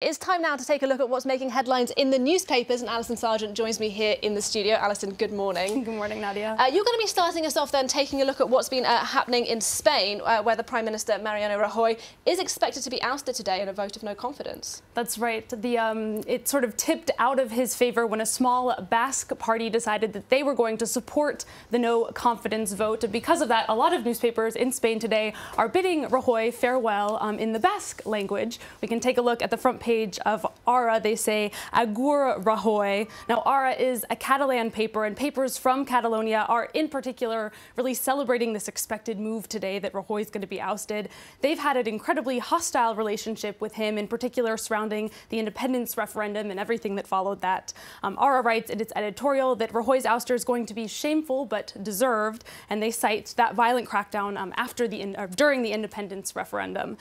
It's time now to take a look at what's making headlines in the newspapers, and Alison Sargent joins me here in the studio. Alison, good morning. Good morning, Nadia. You're going to be starting us off then taking a look at what's been happening in Spain, where the Prime Minister, Mariano Rajoy, is expected to be ousted today in a vote of no confidence. That's right. It sort of tipped out of his favour when a small Basque party decided that they were going to support the no confidence vote. Because of that, a lot of newspapers in Spain today are bidding Rajoy farewell in the Basque language. We can take a look at the front page of Ara. They say, Agur Rajoy. Now, Ara is a Catalan paper, and papers from Catalonia are in particular really celebrating this expected move today that Rajoy is going to be ousted. They've had an incredibly hostile relationship with him, in particular surrounding the independence referendum and everything that followed that. Ara writes in its editorial that Rajoy's ouster is going to be shameful but deserved, and they cite that violent crackdown during the independence referendum.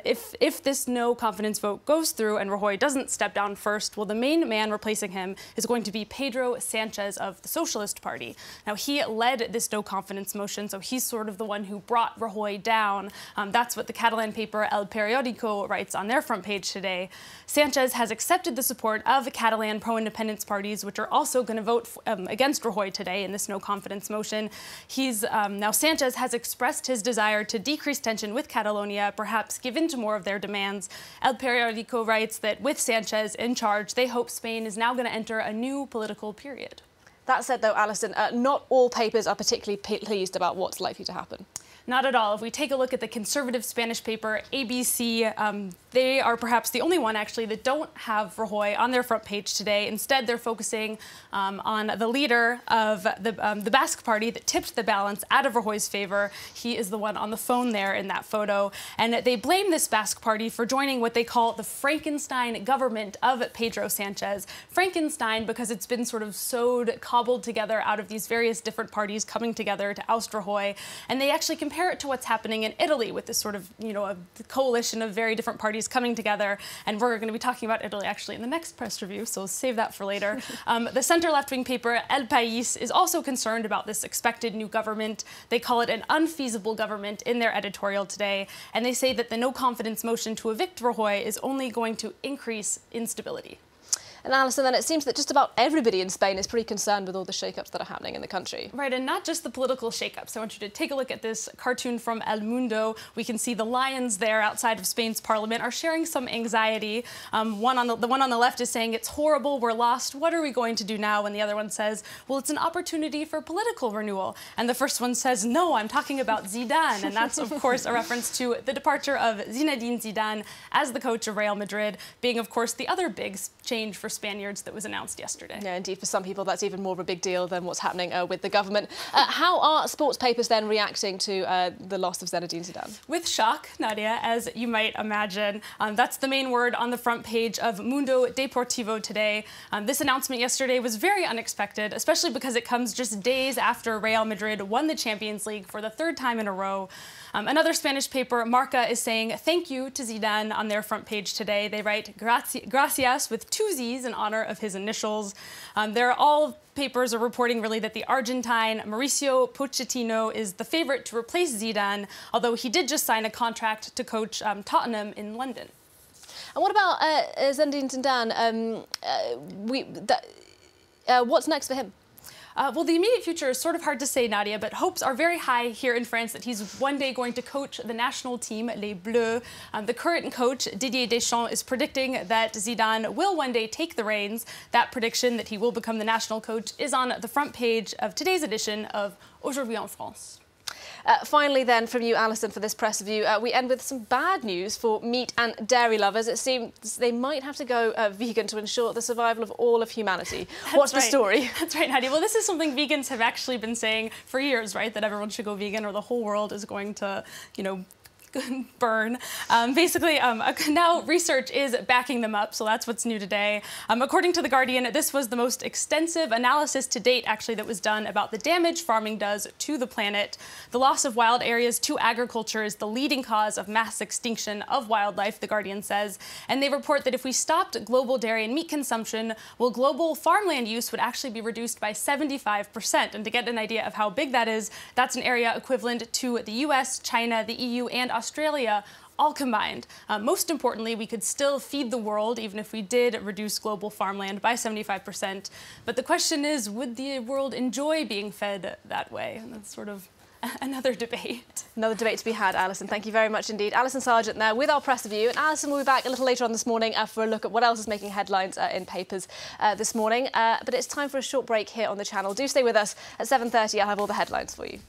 If this no confidence vote goes through and Rajoy doesn't step down first, well, the main man replacing him is going to be Pedro Sanchez of the Socialist Party. Now, he led this no confidence motion, so he's sort of the one who brought Rajoy down. That's what the Catalan paper El Periódico writes on their front page today. Sanchez has accepted the support of Catalan pro-independence parties, which are also going to vote against Rajoy today in this no confidence motion. Now Sanchez has expressed his desire to decrease tension with Catalonia, perhaps give in to more of their demands. El Periódico writes that with Sanchez in charge, they hope Spain is now going to enter a new political period. That said, though, Alison, not all papers are particularly pleased about what's likely to happen. Not at all. If we take a look at the conservative Spanish paper ABC, they are perhaps the only one, actually, that don't have Rajoy on their front page today. Instead, they're focusing on the leader of the Basque party that tipped the balance out of Rajoy's favor. He is the one on the phone there in that photo. And they blame this Basque party for joining what they call the Frankenstein government of Pedro Sanchez. Frankenstein because it's been sort of cobbled together out of these various different parties coming together to oust Rajoy. And they actually compare it to what's happening in Italy with this sort of, a coalition of very different parties coming together. And we're going to be talking about Italy actually in the next press review, so save that for later. The center left-wing paper El Pais is also concerned about this expected new government. They call it an unfeasible government in their editorial today. And they say that the no confidence motion to evict Rajoy is only going to increase instability. And Alison, then it seems that just about everybody in Spain is pretty concerned with all the shake-ups that are happening in the country. Right, and not just the political shake-ups. I want you to take a look at this cartoon from El Mundo. We can see the lions there outside of Spain's parliament are sharing some anxiety. The one on the left is saying, it's horrible, we're lost, what are we going to do now? And the other one says, well, it's an opportunity for political renewal. And the first one says, no, I'm talking about Zidane. And that's, of course, a reference to the departure of Zinédine Zidane as the coach of Réal Madrid, being, of course, the other big change for Spaniards that was announced yesterday. Yeah, indeed, for some people that's even more of a big deal than what's happening with the government. How are sports papers then reacting to the loss of Zinédine Zidane? With shock, Nadia, as you might imagine. That's the main word on the front page of Mundo Deportivo today. This announcement yesterday was very unexpected, especially because it comes just days after Real Madrid won the Champions League for the third time in a row. Another Spanish paper, Marca, is saying thank you to Zidane on their front page today. They write gracias with two Z's in honor of his initials. All papers are reporting really that the Argentine Mauricio Pochettino is the favorite to replace Zidane, although he did just sign a contract to coach Tottenham in London. And what about Zinédine Zidane? What's next for him? Well, the immediate future is sort of hard to say, Nadia, but hopes are very high here in France that he's one day going to coach the national team, Les Bleus. The current coach, Didier Deschamps, is predicting that Zidane will one day take the reins. That prediction that he will become the national coach is on the front page of today's edition of Aujourd'hui en France. Finally then, from you, Alison, for this press review, we end with some bad news for meat and dairy lovers. It seems they might have to go vegan to ensure the survival of all of humanity. What's the story? That's right, Nadia. Well, this is something vegans have actually been saying for years, right? That everyone should go vegan or the whole world is going to, burn. Basically, now research is backing them up, so that's what's new today. According to The Guardian, this was the most extensive analysis to date, actually, that was done about the damage farming does to the planet. The loss of wild areas to agriculture is the leading cause of mass extinction of wildlife, The Guardian says. And they report that if we stopped global dairy and meat consumption, well, global farmland use would actually be reduced by 75%. And to get an idea of how big that is, that's an area equivalent to the US, China, the EU, and Australia all combined. Most importantly, we could still feed the world even if we did reduce global farmland by 75%. But the question is, would the world enjoy being fed that way? And that's sort of another debate. Another debate to be had, Alison. Thank you very much indeed. Alison Sargent there with our press review. And Alison will be back a little later on this morning for a look at what else is making headlines in papers this morning. But it's time for a short break here on the channel. Do stay with us. At 7:30, I'll have all the headlines for you.